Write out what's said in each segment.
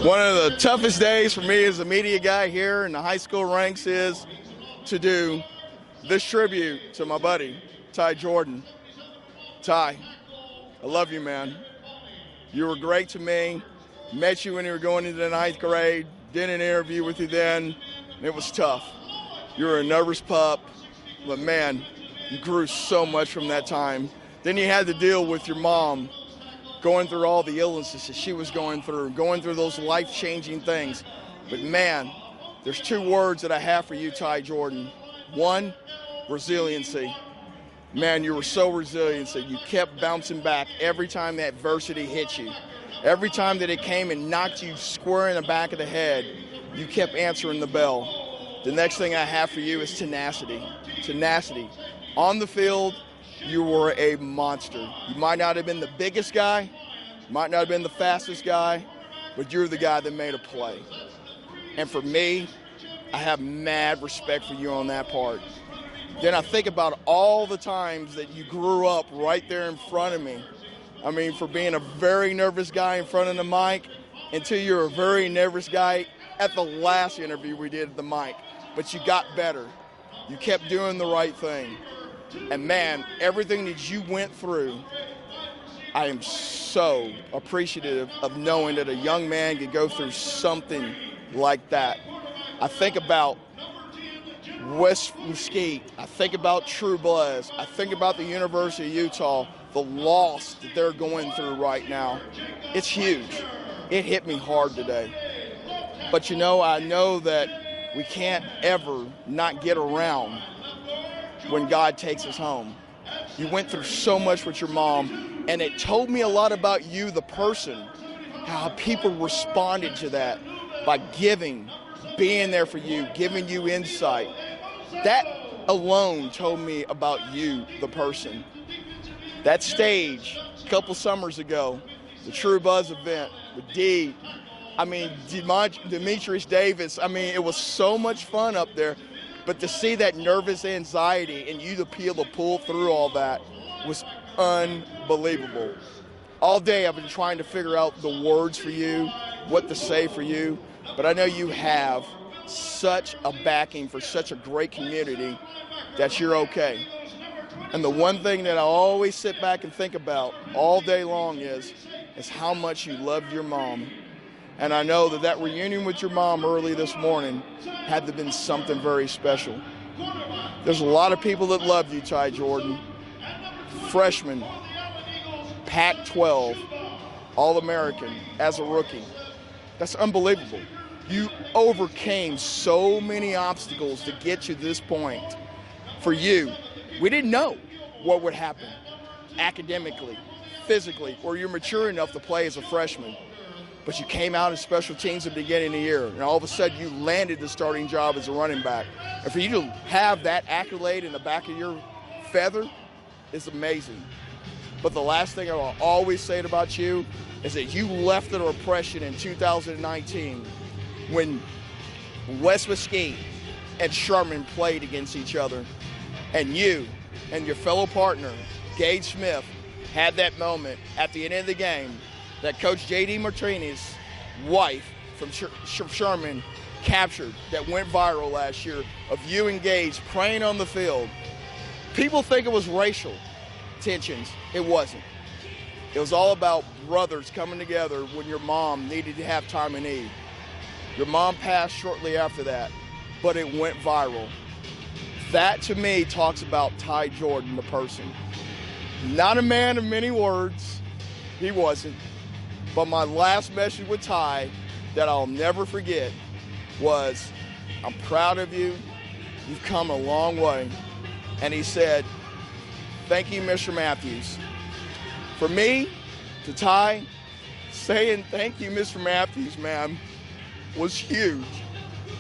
One of the toughest days for me as a media guy here in the high school ranks is to do this tribute to my buddy, Ty Jordan. Ty, I love you, man. You were great to me. Met you when you were going into the 9th grade. Did an interview with you then. It was tough. You were a nervous pup, but man, you grew so much from that time. Then you had to deal with your mom, going through all the illnesses that she was going through those life-changing things. But man, there's two words that I have for you, Ty Jordan. One, resiliency. Man, you were so resilient. You kept bouncing back every time that adversity hit you. Every time that it came and knocked you square in the back of the head, you kept answering the bell. The next thing I have for you is tenacity. Tenacity. On the field, you were a monster. You might not have been the biggest guy, might not have been the fastest guy, but you're the guy that made a play. And for me, I have mad respect for you on that part. Then I think about all the times that you grew up right there in front of me. I mean, for being a very nervous guy in front of the mic until you're a very nervous guy at the last interview we did at the mic. But you got better. You kept doing the right thing. And man, everything that you went through, I am so appreciative of knowing that a young man could go through something like that. I think about West Mesquite. I think about True Bloods. I think about the University of Utah, the loss that they're going through right now. It's huge. It hit me hard today. But you know, I know that we can't ever not get around when God takes us home. You went through so much with your mom, and it told me a lot about you, the person, how people responded to that by giving, being there for you, giving you insight. That alone told me about you, the person. That stage a couple summers ago, the True Buzz event with D, I mean, Demetrius Davis, I mean, it was so much fun up there. But to see that nervous anxiety and you to be able to pull through all that was unbelievable. All day I've been trying to figure out the words for you, what to say for you, but I know you have such a backing for such a great community that you're okay. And the one thing that I always sit back and think about all day long is how much you loved your mom. And I know that reunion with your mom early this morning had to have been something very special. There's a lot of people that love you, Ty Jordan. Freshman, Pac-12, All-American as a rookie. That's unbelievable. You overcame so many obstacles to get you to this point. For you, we didn't know what would happen academically, physically, or you're mature enough to play as a freshman. But you came out in special teams at the beginning of the year, and all of a sudden you landed the starting job as a running back. And for you to have that accolade in the back of your feather is amazing. But the last thing I will always say about you is that you left the oppression in 2019 when West Mesquite and Sherman played against each other. And you and your fellow partner, Gage Smith, had that moment at the end of the game that Coach J.D. Martinez's wife from Sherman captured that went viral last year of you and Gage praying on the field. People think it was racial tensions. It wasn't. It was all about brothers coming together when your mom needed to have time of need. Your mom passed shortly after that, but it went viral. That, to me, talks about Ty Jordan, the person. Not a man of many words. He wasn't. But my last message with Ty that I'll never forget was, I'm proud of you. You've come a long way. And he said, thank you, Mr. Matthews. For me, to Ty, saying thank you, Mr. Matthews, man, was huge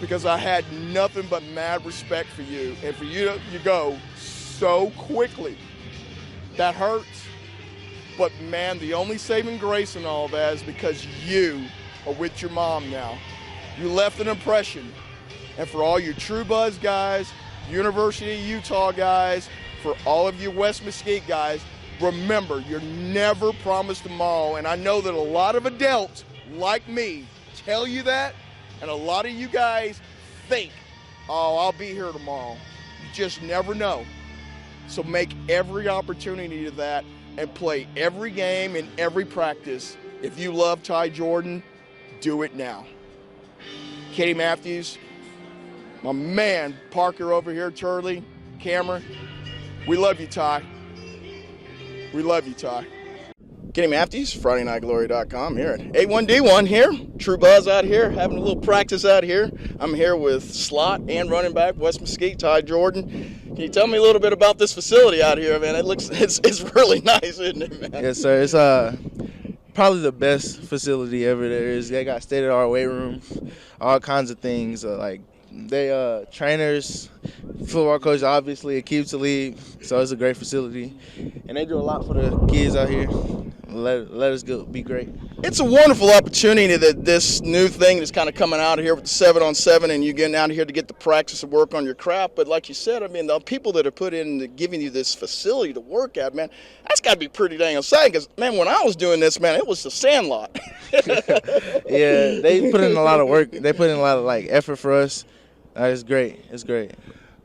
because I had nothing but mad respect for you. And for you to go so quickly, that hurts. But man, the only saving grace in all that is because you are with your mom now. You left an impression. And for all your True Buzz guys, University of Utah guys, for all of you West Mesquite guys, remember, you're never promised tomorrow. And I know that a lot of adults like me tell you that, and a lot of you guys think, oh, I'll be here tomorrow. You just never know. So make every opportunity to that and play every game and every practice. If you love Ty Jordan, do it now. Katie Matthews, my man Parker over here, Turley, Cameron, we love you, Ty. We love you, Ty. Kenny Matthews, FridayNightGlory.com here at A1D1 here. True Buzz out here, having a little practice out here. I'm here with slot and running back, West Mesquite, Ty Jordan. Can you tell me a little bit about this facility out here, man? It's really nice, isn't it, man? Yes, sir. It's probably the best facility ever there is. They got state-of-the-art weight rooms, all kinds of things. Trainers, football coach, obviously, Akib Talib, so it's a great facility. And they do a lot for the kids out here. Let us go, be great. It's a wonderful opportunity that this new thing that's kind of coming out here with the 7-on-7 and you getting out here to get the practice and work on your craft. But like you said, I mean, the people that are put in giving you this facility to work at, man, that's got to be pretty dang exciting. Because, man, when I was doing this, man, it was the Sandlot. Yeah, they put in a lot of work. They put in a lot of, effort for us. It's great. It's great.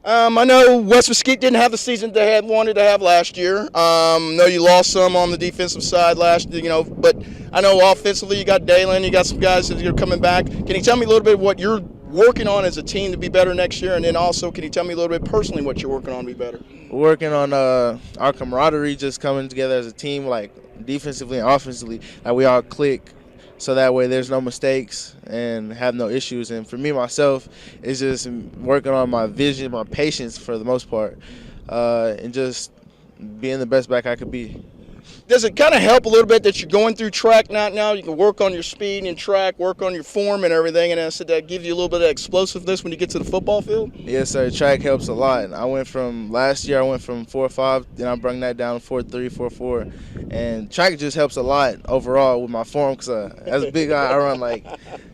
I know West Mesquite didn't have the season they had wanted to have last year. Know you lost some on the defensive side last year, but I know offensively you got Dalen, you got some guys that are coming back. Can you tell me a little bit what you're working on as a team to be better next year? And then also, can you tell me a little bit personally what you're working on to be better? We're working on our camaraderie, just coming together as a team, defensively and offensively, we all click. So that way there's no mistakes and have no issues. And for me, myself, it's just working on my vision, my patience for the most part, and just being the best back I could be. Does it kind of help a little bit that you're going through track now? You can work on your speed and track, work on your form and everything, and I said that gives you a little bit of explosiveness when you get to the football field? Yes, sir. Track helps a lot. Last year I went from 4.5, then I brought that down to 4.3, 4.4, and track just helps a lot overall with my form because as a big guy I run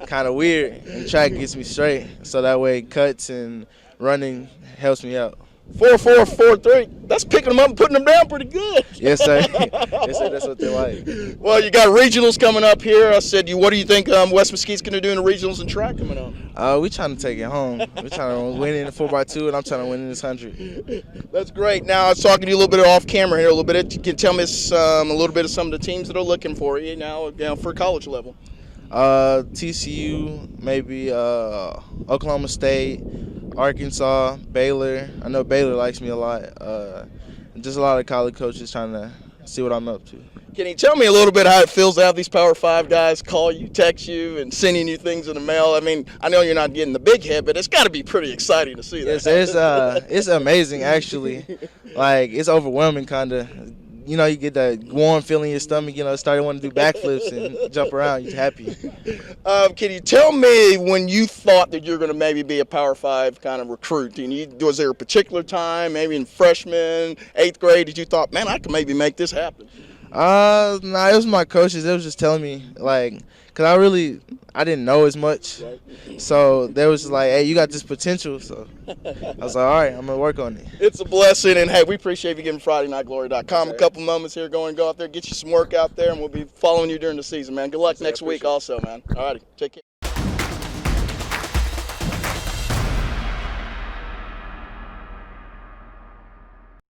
kind of weird, and track gets me straight, so that way cuts and running helps me out. 4.4, 4.3. That's picking them up and putting them down pretty good. Yes, sir. Yes, sir. That's what they like. Well, you got regionals coming up here. I said, what do you think West Mesquite's going to do in the regionals and track coming up? We're trying to take it home. We're trying to win in the 4x2, and I'm trying to win in this 100. That's great. Now, I was talking to you a little bit off camera here a little bit. You can tell me a little bit of some of the teams that are looking for you now for college level. TCU, maybe Oklahoma State, Arkansas, Baylor. I know Baylor likes me a lot. Just a lot of college coaches trying to see what I'm up to. Can you tell me a little bit how it feels to have these Power 5 guys call you, text you, and sending you things in the mail? I mean, I know you're not getting the big hit, but it's got to be pretty exciting to see that. Yes, it's amazing, actually. It's overwhelming, kind of. You get that warm feeling in your stomach, starting wanting to do backflips and jump around. You're happy. Can you tell me when you thought that you're going to maybe be a Power 5 kind of recruit? Was there a particular time, maybe in freshman, 8th grade, that you thought, man, I can maybe make this happen? Nah, it was my coaches. They was just telling me, because I didn't know as much. Right. So they was just hey, you got this potential. So I was all right, I'm going to work on it. It's a blessing, and, hey, we appreciate you giving FridayNightGlory.com a couple moments here. Go out there, get you some work out there, and we'll be following you during the season, man. Good luck next week also, man. All righty, take care.